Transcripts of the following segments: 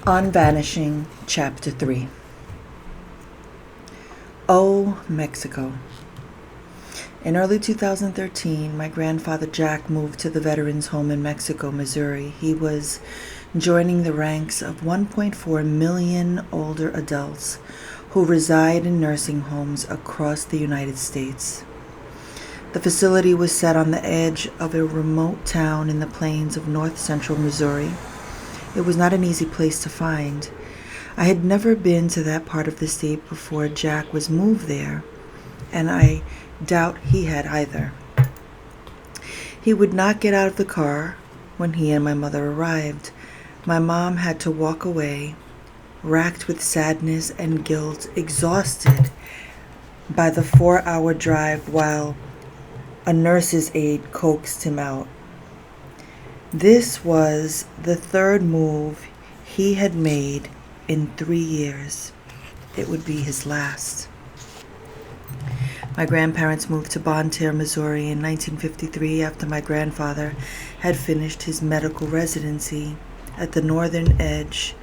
On Vanishing Chapter 3. Oh, Mexico. In early 2013, my grandfather Jack moved to the Veterans Home in Mexico, Missouri. He was joining the ranks of 1.4 million older adults who reside in nursing homes across the United States. The facility was set on the edge of a remote town in the plains of north central Missouri. It was not an easy place to find. I had never been to that part of the state before Jack was moved there, and I doubt he had either. He would not get out of the car when he and my mother arrived. My mom had to walk away, racked with sadness and guilt, exhausted by the 4-hour drive while a nurse's aide coaxed him out. This was the third move he had made in 3 years. It would be his last. My grandparents moved to Bonne Terre, Missouri in 1953 after my grandfather had finished his medical residency at the northern edge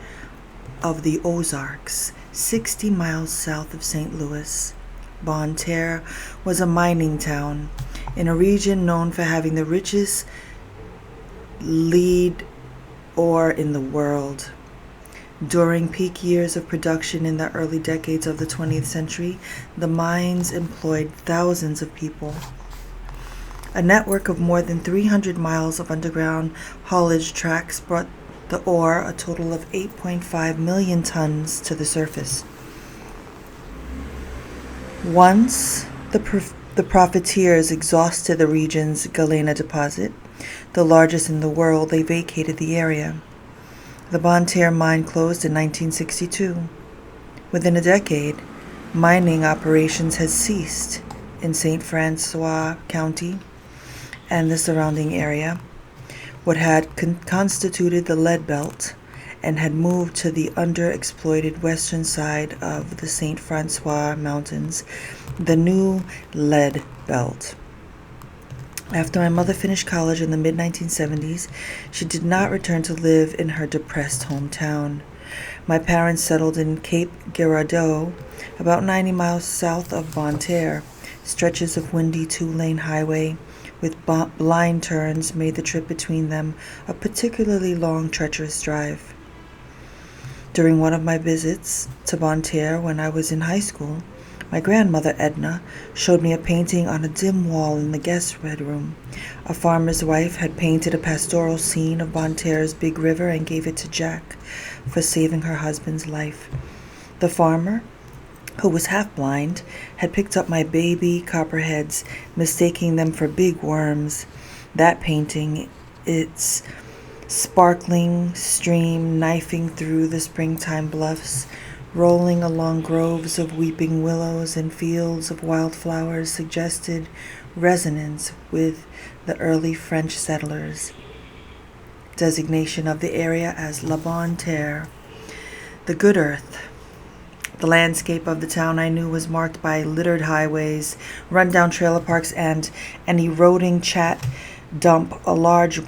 of the Ozarks, 60 miles south of St. Louis. Bonne Terre was a mining town in a region known for having the richest lead ore in the world. During peak years of production in the early decades of the 20th century, the mines employed thousands of people. A network of more than 300 miles of underground haulage tracks brought the ore, a total of 8.5 million tons, to the surface. Once the profiteers exhausted the region's galena deposit, the largest in the world, they vacated the area. The Bonne Terre mine closed in 1962. Within a decade, mining operations had ceased in St. Francois County and the surrounding area. What had constituted the lead belt and had moved to the underexploited western side of the St. Francois Mountains, the new lead belt. After my mother finished college in the mid-1970s, she did not return to live in her depressed hometown. My parents settled in Cape Girardeau, about 90 miles south of Bonne Terre. Stretches of windy 2-lane highway with blind turns made the trip between them a particularly long, treacherous drive. During one of my visits to Bonne Terre when I was in high school, my grandmother, Edna, showed me a painting on a dim wall in the guest bedroom. A farmer's wife had painted a pastoral scene of Bonne Terre's big river and gave it to Jack for saving her husband's life. The farmer, who was half blind, had picked up my baby copperheads, mistaking them for big worms. That painting, its sparkling stream knifing through the springtime bluffs, rolling along groves of weeping willows and fields of wildflowers, suggested resonance with the early French settlers' designation of the area as La Bonne Terre, the good earth. The landscape of the town I knew was marked by littered highways, run-down trailer parks, and an eroding chat dump, a large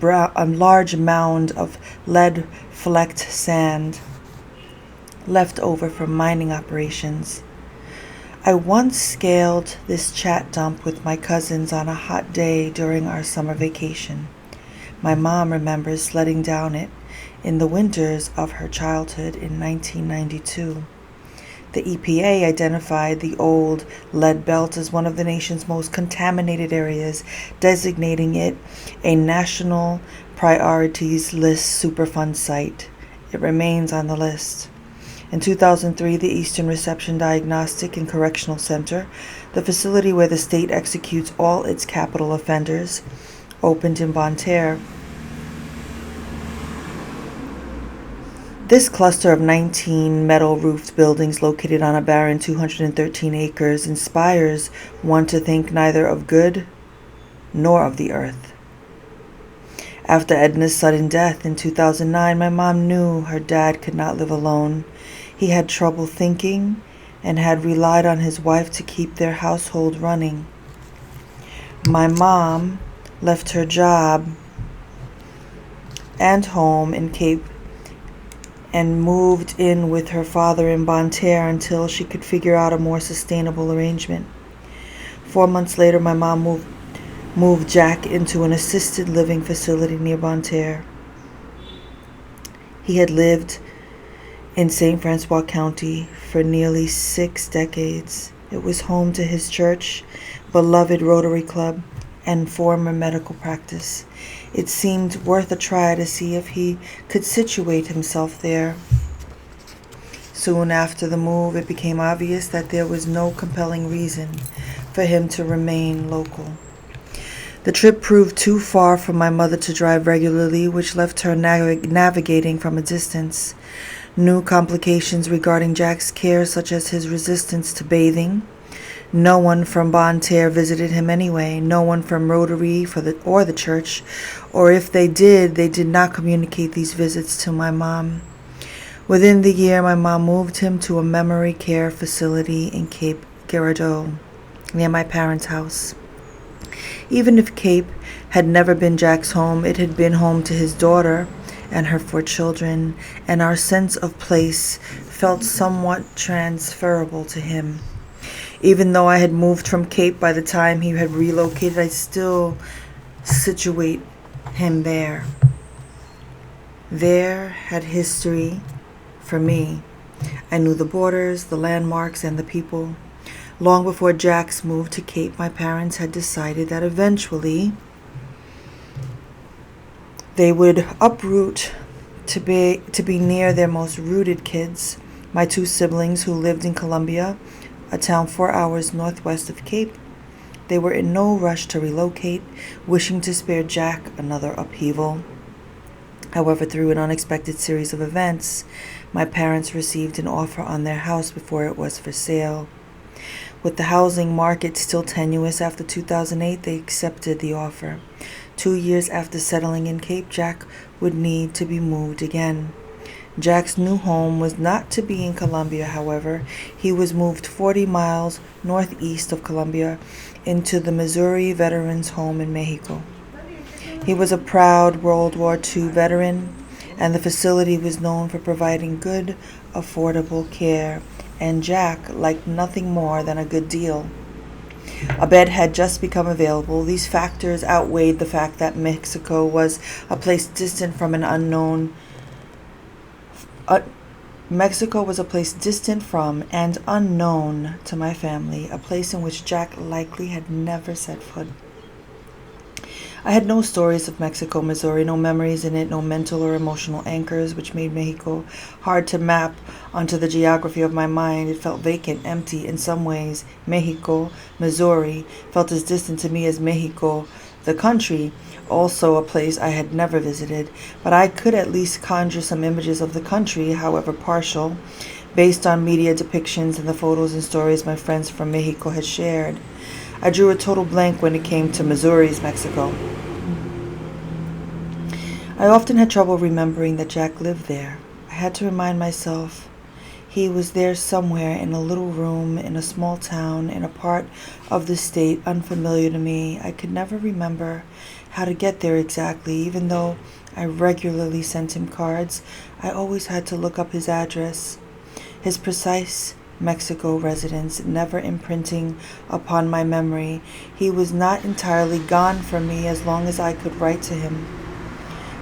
mound of lead-flecked sand left over from mining operations. I once scaled this chat dump with my cousins on a hot day during our summer vacation. My mom remembers sledding down it in the winters of her childhood in 1992. The EPA identified the old lead belt as one of the nation's most contaminated areas, designating it a National Priorities List Superfund site. It remains on the list. In 2003, the Eastern Reception Diagnostic and Correctional Center, the facility where the state executes all its capital offenders, opened in Bonne Terre. This cluster of 19 metal-roofed buildings located on a barren 213 acres inspires one to think neither of good nor of the earth. After Edna's sudden death in 2009, my mom knew her dad could not live alone. He had trouble thinking and had relied on his wife to keep their household running. My mom left her job and home in Cape and moved in with her father in Bonne Terre until she could figure out a more sustainable arrangement. 4 months later, my mom moved Jack into an assisted living facility near Bonne Terre. He had lived in St. Francois County for nearly 6 decades. It was home to his church, beloved Rotary Club, and former medical practice. It seemed worth a try to see if he could situate himself there. Soon after the move, it became obvious that there was no compelling reason for him to remain local. The trip proved too far for my mother to drive regularly, which left her navigating from a distance. New complications regarding Jack's care, such as his resistance to bathing. No one from Bonne Terre visited him anyway. No one from Rotary or the church, or if they did not communicate these visits to my mom. Within the year, my mom moved him to a memory care facility in Cape Girardeau, near my parents' house. Even if Cape had never been Jack's home, it had been home to his daughter and her 4 children, and our sense of place felt somewhat transferable to him. Even though I had moved from Cape by the time he had relocated, I still situate him there. There had history for me. I knew the borders, the landmarks, and the people. Long before Jack's move to Cape, my parents had decided that eventually they would uproot to be near their most rooted kids, my 2 siblings who lived in Columbia, a town 4 hours northwest of Cape. They were in no rush to relocate, wishing to spare Jack another upheaval. However, through an unexpected series of events, my parents received an offer on their house before it was for sale. With the housing market still tenuous after 2008, they accepted the offer. 2 years after settling in Cape, Jack would need to be moved again. Jack's new home was not to be in Columbia, however. He was moved 40 miles northeast of Columbia into the Missouri Veterans Home in Mexico. He was a proud World War II veteran, and the facility was known for providing good, affordable care, and Jack liked nothing more than a good deal. A bed had just become available. These factors outweighed the fact that Mexico was a place distant from and unknown to my family, a place in which Jack likely had never set foot. I had no stories of Mexico, Missouri, no memories in it, no mental or emotional anchors, which made Mexico hard to map onto the geography of my mind. It felt vacant, empty. In some ways, Mexico, Missouri, felt as distant to me as Mexico, the country, also a place I had never visited. But I could at least conjure some images of the country, however partial, based on media depictions and the photos and stories my friends from Mexico had shared. I drew a total blank when it came to Missouri's Mexico. I often had trouble remembering that Jack lived there. I had to remind myself he was there somewhere in a little room in a small town in a part of the state unfamiliar to me. I could never remember how to get there exactly. Even though I regularly sent him cards, I always had to look up his address. His precise Mexico residence never imprinting upon my memory. He was not entirely gone from me as long as I could write to him.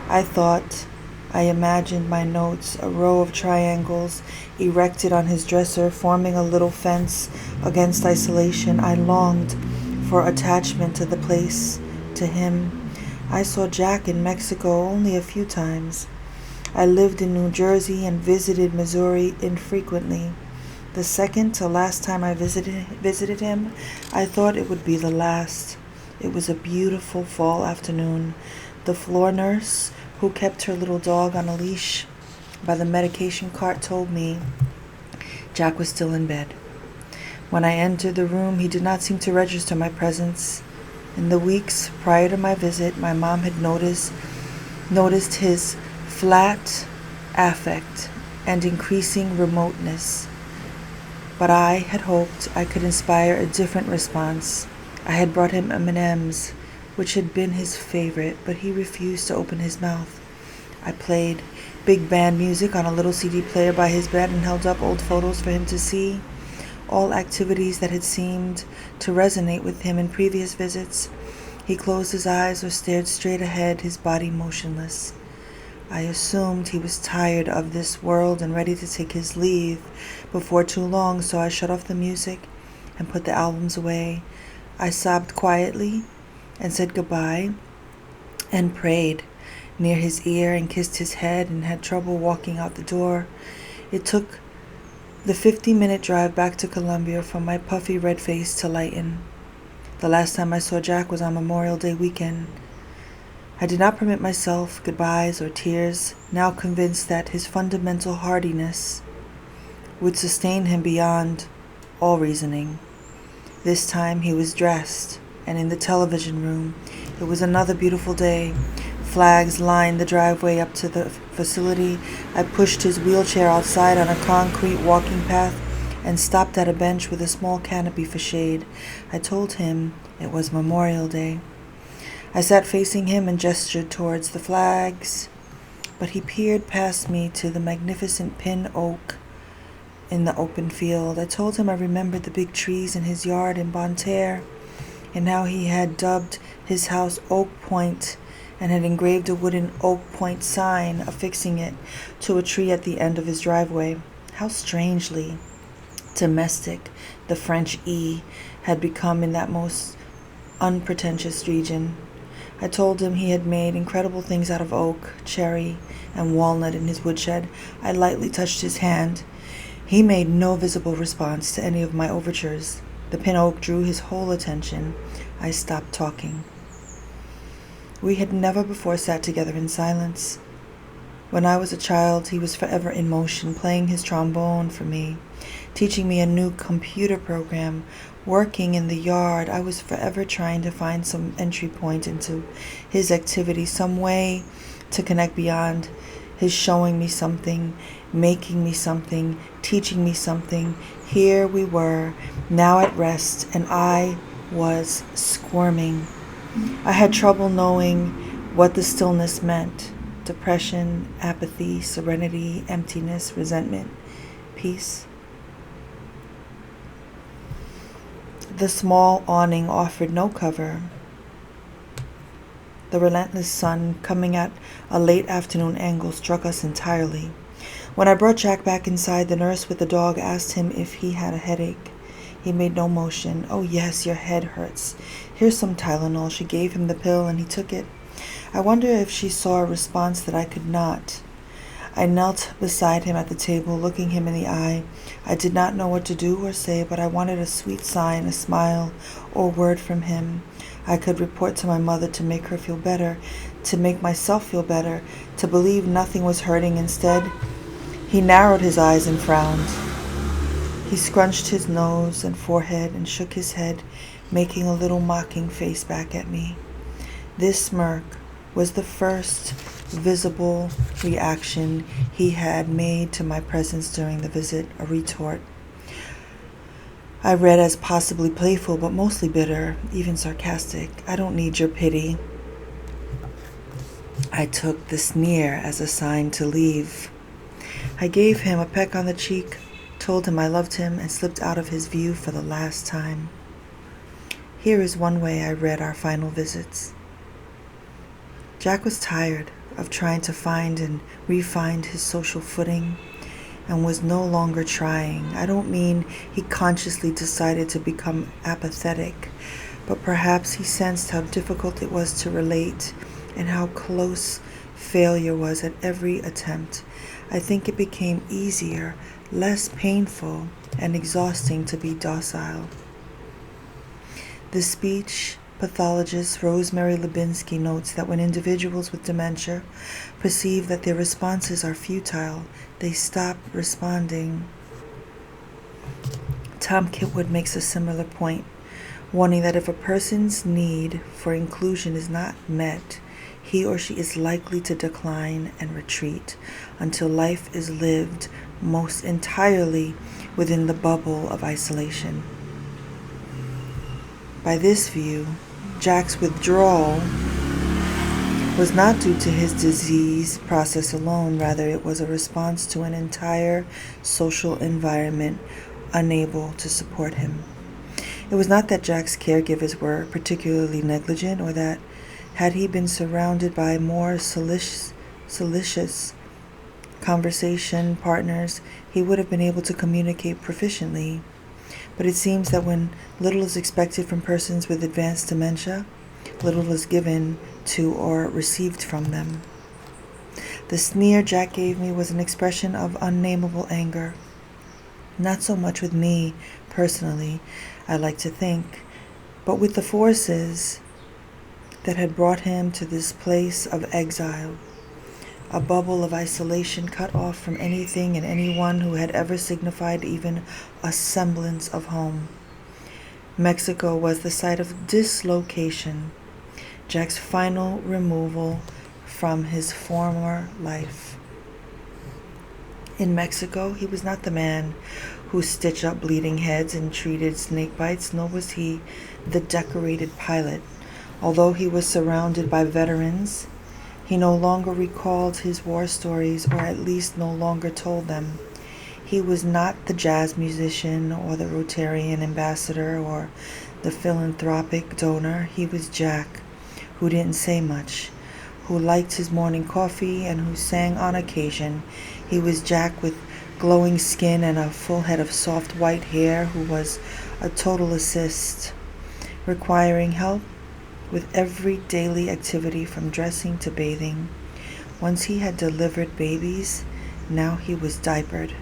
I imagined my notes, a row of triangles erected on his dresser, forming a little fence against isolation. I longed for attachment to the place, to him. I saw Jack in Mexico only a few times. I lived in New Jersey and visited Missouri infrequently. The second to last time I visited him, I thought it would be the last. It was a beautiful fall afternoon. The floor nurse, who kept her little dog on a leash by the medication cart, told me Jack was still in bed. When I entered the room, he did not seem to register my presence. In the weeks prior to my visit, my mom had noticed his flat affect and increasing remoteness. But I had hoped I could inspire a different response. I had brought him M&Ms, which had been his favorite, but he refused to open his mouth. I played big band music on a little CD player by his bed and held up old photos for him to see. All activities that had seemed to resonate with him in previous visits. He closed his eyes or stared straight ahead, his body motionless. I assumed he was tired of this world and ready to take his leave before too long, so I shut off the music and put the albums away. I sobbed quietly and said goodbye and prayed near his ear and kissed his head and had trouble walking out the door. It took the 50-minute drive back to Columbia for my puffy red face to lighten. The last time I saw Jack was on Memorial Day weekend. I did not permit myself goodbyes or tears, now convinced that his fundamental hardiness would sustain him beyond all reasoning. This time he was dressed and in the television room. It was another beautiful day. Flags lined the driveway up to the facility. I pushed his wheelchair outside on a concrete walking path and stopped at a bench with a small canopy for shade. I told him it was Memorial Day. I sat facing him and gestured towards the flags, but he peered past me to the magnificent pin oak in the open field. I told him I remembered the big trees in his yard in Bonne Terre, and how he had dubbed his house Oak Point and had engraved a wooden Oak Point sign, affixing it to a tree at the end of his driveway. How strangely domestic the French E had become in that most unpretentious region. I told him he had made incredible things out of oak, cherry, and walnut in his woodshed. I lightly touched his hand. He made no visible response to any of my overtures. The pin oak drew his whole attention. I stopped talking. We had never before sat together in silence. When I was a child, he was forever in motion, playing his trombone for me, teaching me a new computer program. Working in the yard, I was forever trying to find some entry point into his activity, some way to connect beyond his showing me something, making me something, teaching me something. Here we were, now at rest, and I was squirming. I had trouble knowing what the stillness meant. Depression, apathy, serenity, emptiness, resentment, peace. The small awning offered no cover. The relentless sun, coming at a late afternoon angle, struck us entirely. When I brought Jack back inside, the nurse with the dog asked him if he had a headache. He made no motion. "Oh yes, your head hurts. Here's some Tylenol." She gave him the pill and he took it. I wonder if she saw a response that I could not. I knelt beside him at the table, looking him in the eye. I did not know what to do or say, but I wanted a sweet sign, a smile, or word from him. I could report to my mother to make her feel better, to make myself feel better, to believe nothing was hurting. Instead, he narrowed his eyes and frowned. He scrunched his nose and forehead and shook his head, making a little mocking face back at me. This smirk was the first visible reaction he had made to my presence during the visit, a retort I read as possibly playful but mostly bitter, even sarcastic. "I don't need your pity." I took the sneer as a sign to leave. I gave him a peck on the cheek, told him I loved him, and slipped out of his view for the last time. Here is one way I read our final visits. Jack was tired of trying to find and re-find his social footing and was no longer trying. I don't mean he consciously decided to become apathetic, but perhaps he sensed how difficult it was to relate and how close failure was at every attempt. I think it became easier, less painful, and exhausting to be docile. The speech pathologist Rosemary Lubinsky notes that when individuals with dementia perceive that their responses are futile, they stop responding. Tom Kitwood makes a similar point, warning that if a person's need for inclusion is not met, he or she is likely to decline and retreat until life is lived most entirely within the bubble of isolation. By this view, Jack's withdrawal was not due to his disease process alone. Rather, it was a response to an entire social environment unable to support him. It was not that Jack's caregivers were particularly negligent, or that, had he been surrounded by more solicitous conversation partners, he would have been able to communicate proficiently. But it seems that when little is expected from persons with advanced dementia, little is given to or received from them. The sneer Jack gave me was an expression of unnameable anger. Not so much with me, personally, I like to think, but with the forces that had brought him to this place of exile, a bubble of isolation cut off from anything and anyone who had ever signified even a semblance of home. Mexico was the site of dislocation, Jack's final removal from his former life. In Mexico, he was not the man who stitched up bleeding heads and treated snake bites, nor was he the decorated pilot. Although he was surrounded by veterans, he no longer recalled his war stories, or at least no longer told them. He was not the jazz musician or the Rotarian ambassador or the philanthropic donor. He was Jack, who didn't say much, who liked his morning coffee and who sang on occasion. He was Jack with glowing skin and a full head of soft white hair, who was a total assist, requiring help with every daily activity from dressing to bathing. Once he had delivered babies, now he was diapered.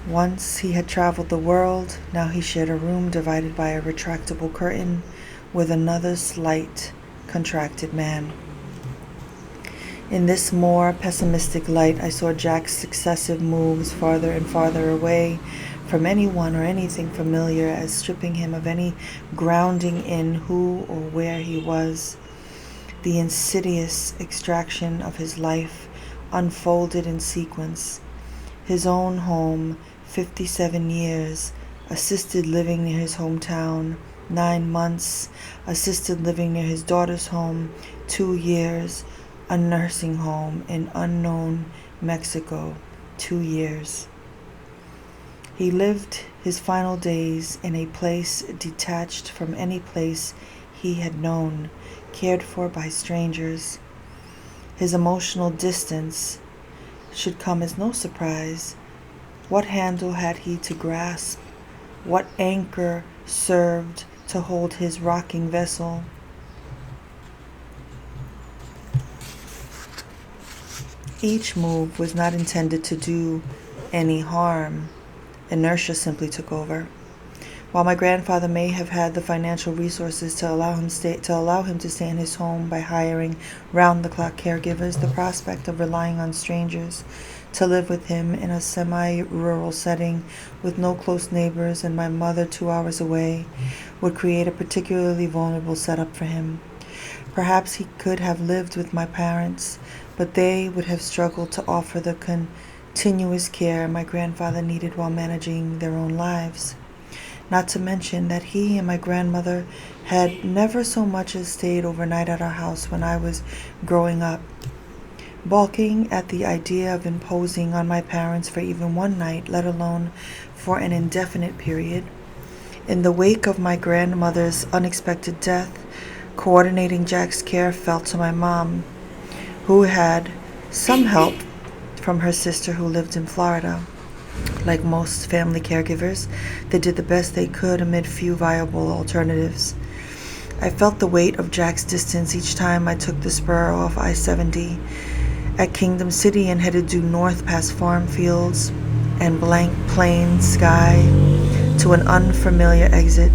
Once he had traveled the world, now he shared a room divided by a retractable curtain with another slight, contracted man. In this more pessimistic light, I saw Jack's successive moves farther and farther away from anyone or anything familiar, as stripping him of any grounding in who or where he was. The insidious extraction of his life unfolded in sequence. His own home, 57 years, assisted living near his hometown, 9 months, assisted living near his daughter's home, 2 years, a nursing home in unknown Mexico, 2 years. He lived his final days in a place detached from any place he had known, cared for by strangers. His emotional distance should come as no surprise. What handle had he to grasp? What anchor served to hold his rocking vessel? Each move was not intended to do any harm. Inertia simply took over. While my grandfather may have had the financial resources to allow him to stay in his home by hiring round-the-clock caregivers, the prospect of relying on strangers to live with him in a semi-rural setting with no close neighbors and my mother 2 hours away would create a particularly vulnerable setup for him. Perhaps he could have lived with my parents, but they would have struggled to offer the continuous care my grandfather needed while managing their own lives. Not to mention that he and my grandmother had never so much as stayed overnight at our house when I was growing up. Balking at the idea of imposing on my parents for even one night, let alone for an indefinite period. In the wake of my grandmother's unexpected death, coordinating Jack's care fell to my mom, who had some help from her sister who lived in Florida. Like most family caregivers, they did the best they could amid few viable alternatives. I felt the weight of Jack's distance each time I took the spur off I-70 at Kingdom City and headed due north past farm fields and blank plain sky to an unfamiliar exit.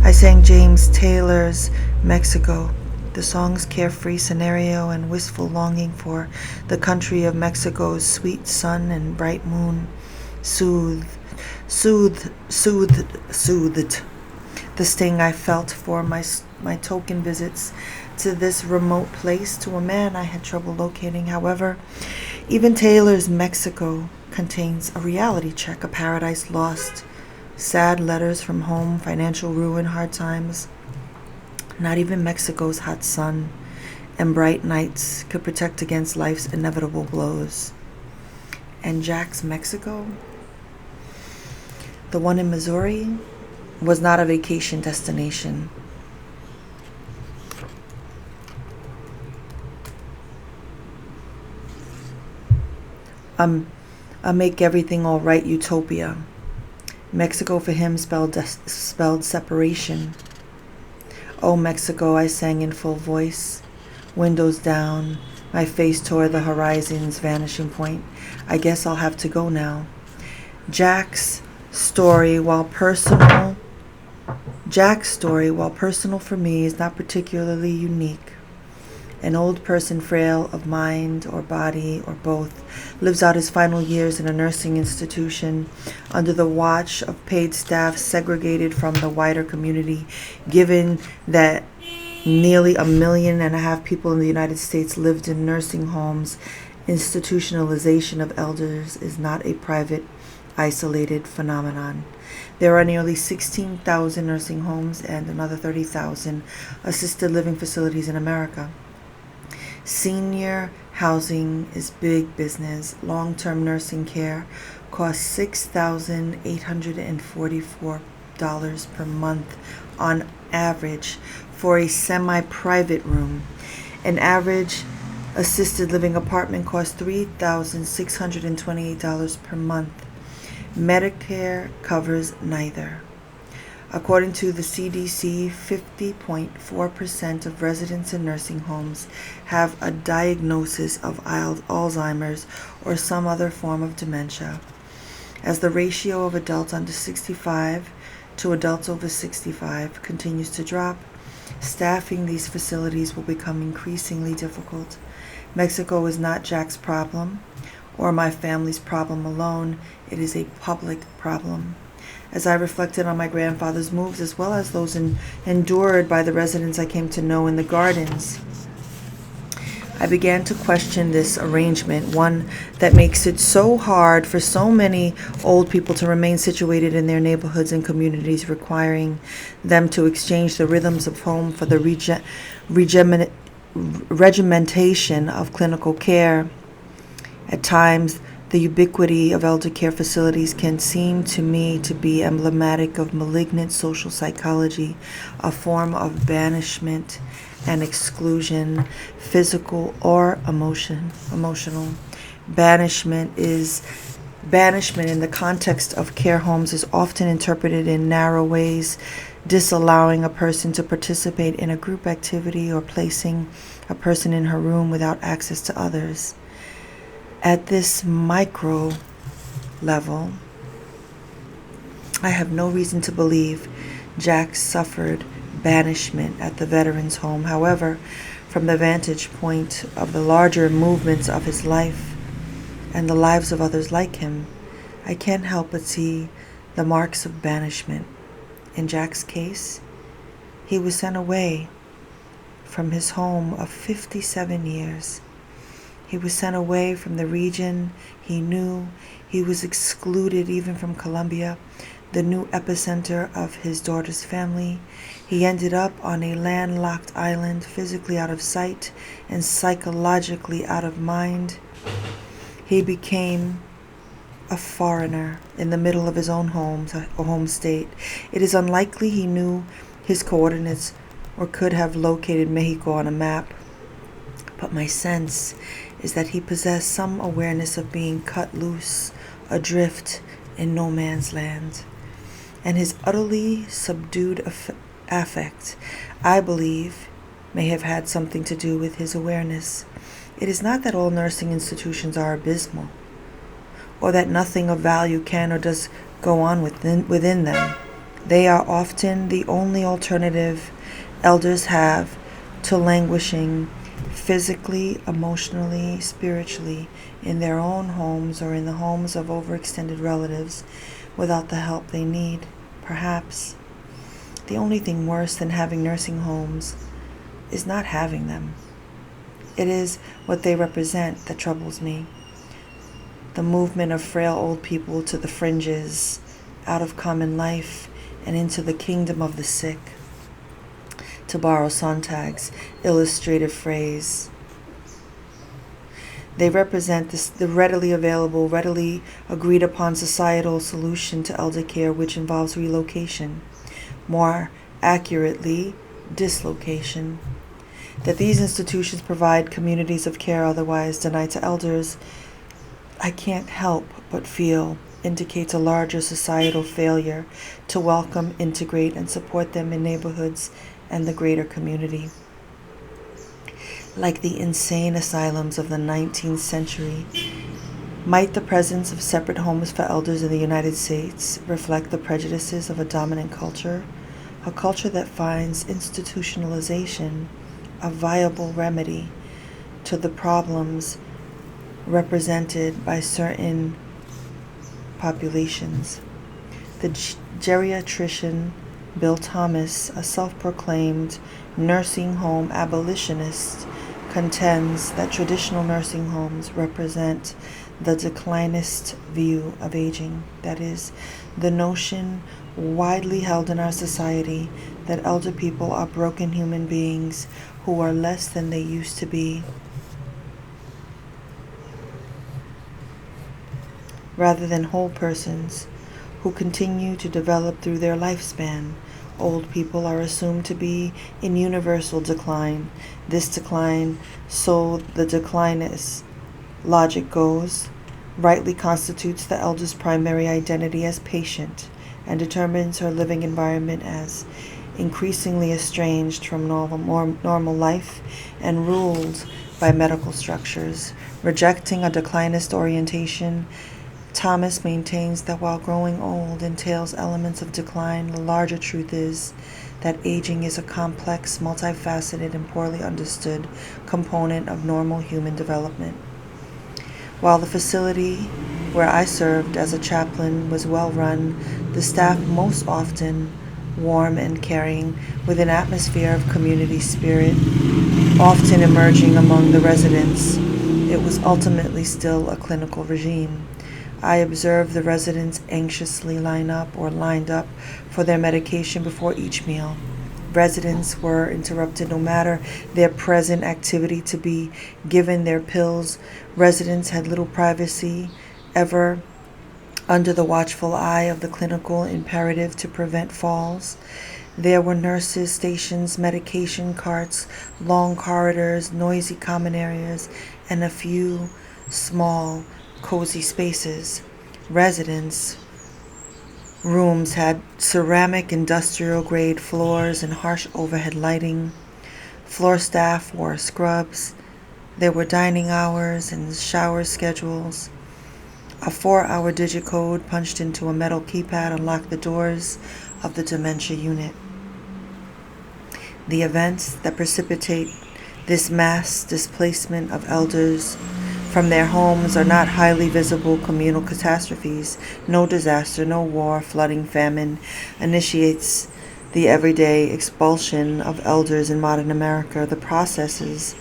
I sang James Taylor's Mexico, the song's carefree scenario and wistful longing for the country of Mexico's sweet sun and bright moon soothed the sting I felt for my token visits to this remote place to a man I had trouble locating. However, even Taylor's Mexico contains a reality check, a paradise lost, sad letters from home, financial ruin, hard times. Not even Mexico's hot sun and bright nights could protect against life's inevitable blows. And Jack's Mexico, the one in Missouri, was not a vacation destination. A make everything all right utopia. Mexico for him spelled separation. Oh, Mexico, I sang in full voice. Windows down, my face toward the horizon's vanishing point. I guess I'll have to go now. Jack's story, while personal for me, is not particularly unique. An old person, frail of mind or body or both, lives out his final years in a nursing institution under the watch of paid staff segregated from the wider community, given that nearly 1.5 million people in the United States lived in nursing homes. Institutionalization of elders is not a private, isolated phenomenon. There are nearly 16,000 nursing homes and another 30,000 assisted living facilities in America. Senior housing is big business. Long-term nursing care costs $6,844 per month on average for a semi-private room. An average assisted living apartment costs $3,628 per month. Medicare covers neither. According to the CDC, 50.4% of residents in nursing homes have a diagnosis of Alzheimer's or some other form of dementia. As the ratio of adults under 65 to adults over 65 continues to drop, staffing these facilities will become increasingly difficult. Mexico is not Jack's problem or my family's problem alone. It is a public problem. As I reflected on my grandfather's moves, as well as those endured by the residents I came to know in the gardens, I began to question this arrangement, one that makes it so hard for so many old people to remain situated in their neighborhoods and communities, requiring them to exchange the rhythms of home for the regimentation of clinical care. At times, the ubiquity of elder care facilities can seem to me to be emblematic of malignant social psychology, a form of banishment and exclusion, physical or emotional. Banishment in the context of care homes is often interpreted in narrow ways, disallowing a person to participate in a group activity or placing a person in her room without access to others. At this micro level, I have no reason to believe Jack suffered banishment at the veterans' home. However, from the vantage point of the larger movements of his life and the lives of others like him, I can't help but see the marks of banishment. In Jack's case, he was sent away from his home of 57 years. He was sent away from the region he knew. He was excluded even from Colombia, the new epicenter of his daughter's family. He ended up on a landlocked island, physically out of sight and psychologically out of mind. He became a foreigner in the middle of his own home state. It is unlikely he knew his coordinates or could have located Mexico on a map, but my sense is that he possessed some awareness of being cut loose, adrift in no man's land. And his utterly subdued affect, I believe, may have had something to do with his awareness. It is not that all nursing institutions are abysmal, or that nothing of value can or does go on within them. They are often the only alternative elders have to languishing physically, emotionally, spiritually, in their own homes or in the homes of overextended relatives without the help they need. Perhaps the only thing worse than having nursing homes is not having them. It is what they represent that troubles me. The movement of frail old people to the fringes, out of common life and into the kingdom of the sick. To borrow Sontag's illustrative phrase, they represent the readily available, readily agreed upon societal solution to elder care, which involves relocation, more accurately, dislocation. That these institutions provide communities of care otherwise denied to elders, I can't help but feel indicates a larger societal failure to welcome, integrate, and support them in neighborhoods and the greater community. Like the insane asylums of the 19th century, might the presence of separate homes for elders in the United States reflect the prejudices of a dominant culture, a culture that finds institutionalization a viable remedy to the problems represented by certain populations? The geriatrician Bill Thomas, a self-proclaimed nursing home abolitionist, contends that traditional nursing homes represent the declinist view of aging. That is, the notion widely held in our society that elder people are broken human beings who are less than they used to be, rather than whole persons who continue to develop through their lifespan. Old people are assumed to be in universal decline. This decline, so the declinist logic goes, rightly constitutes the elder's primary identity as patient and determines her living environment as increasingly estranged from normal life and ruled by medical structures. Rejecting a declinist orientation, Thomas maintains that while growing old entails elements of decline, the larger truth is that aging is a complex, multifaceted, and poorly understood component of normal human development. While the facility where I served as a chaplain was well run, the staff most often warm and caring, with an atmosphere of community spirit often emerging among the residents, it was ultimately still a clinical regime. I observed the residents anxiously lined up for their medication before each meal. Residents were interrupted no matter their present activity to be given their pills. Residents had little privacy, ever under the watchful eye of the clinical imperative to prevent falls. There were nurses, stations, medication carts, long corridors, noisy common areas, and a few small, cozy spaces. Residents' rooms had ceramic industrial-grade floors and harsh overhead lighting. Floor staff wore scrubs. There were dining hours and shower schedules. A 4-hour digit code punched into a metal keypad unlocked the doors of the dementia unit. The events that precipitate this mass displacement of elders from their homes are not highly visible communal catastrophes. No disaster, no war, flooding, famine initiates the everyday expulsion of elders in modern America. The processes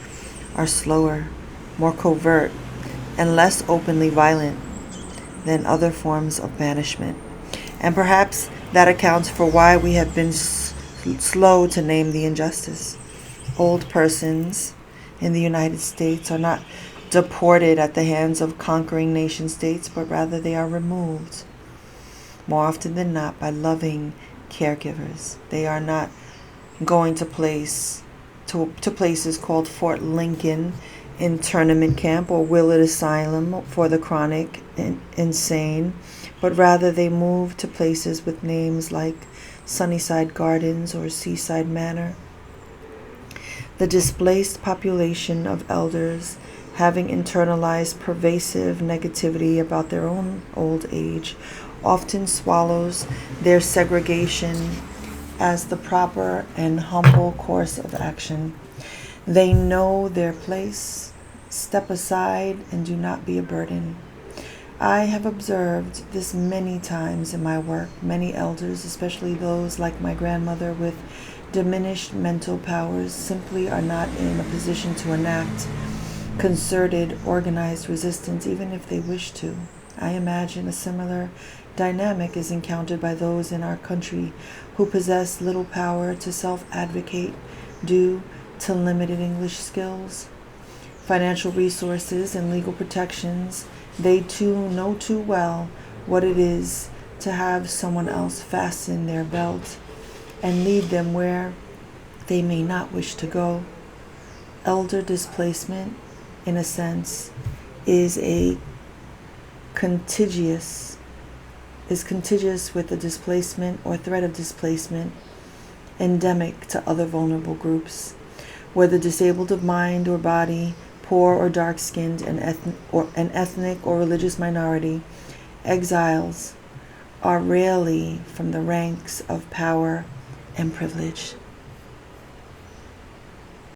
are slower, more covert, and less openly violent than other forms of banishment. And perhaps that accounts for why we have been slow to name the injustice. Old persons in the United States are not deported at the hands of conquering nation states, but rather they are removed, more often than not, by loving caregivers. They are not going to places called Fort Lincoln internment camp or Willard Asylum for the chronic insane, but rather they move to places with names like Sunnyside Gardens or Seaside Manor. The displaced population of elders, having internalized pervasive negativity about their own old age, often swallows their segregation as the proper and humble course of action. They know their place, step aside, and do not be a burden. I have observed this many times in my work. Many elders, especially those like my grandmother with diminished mental powers, simply are not in a position to enact concerted, organized resistance, even if they wish to. I imagine a similar dynamic is encountered by those in our country who possess little power to self-advocate due to limited English skills, financial resources, and legal protections. They too know too well what it is to have someone else fasten their belt and lead them where they may not wish to go. Elder displacement, in a sense, is contiguous with the displacement or threat of displacement endemic to other vulnerable groups, whether disabled of mind or body, poor or dark-skinned, an ethnic or religious minority. Exiles are rarely from the ranks of power and privilege.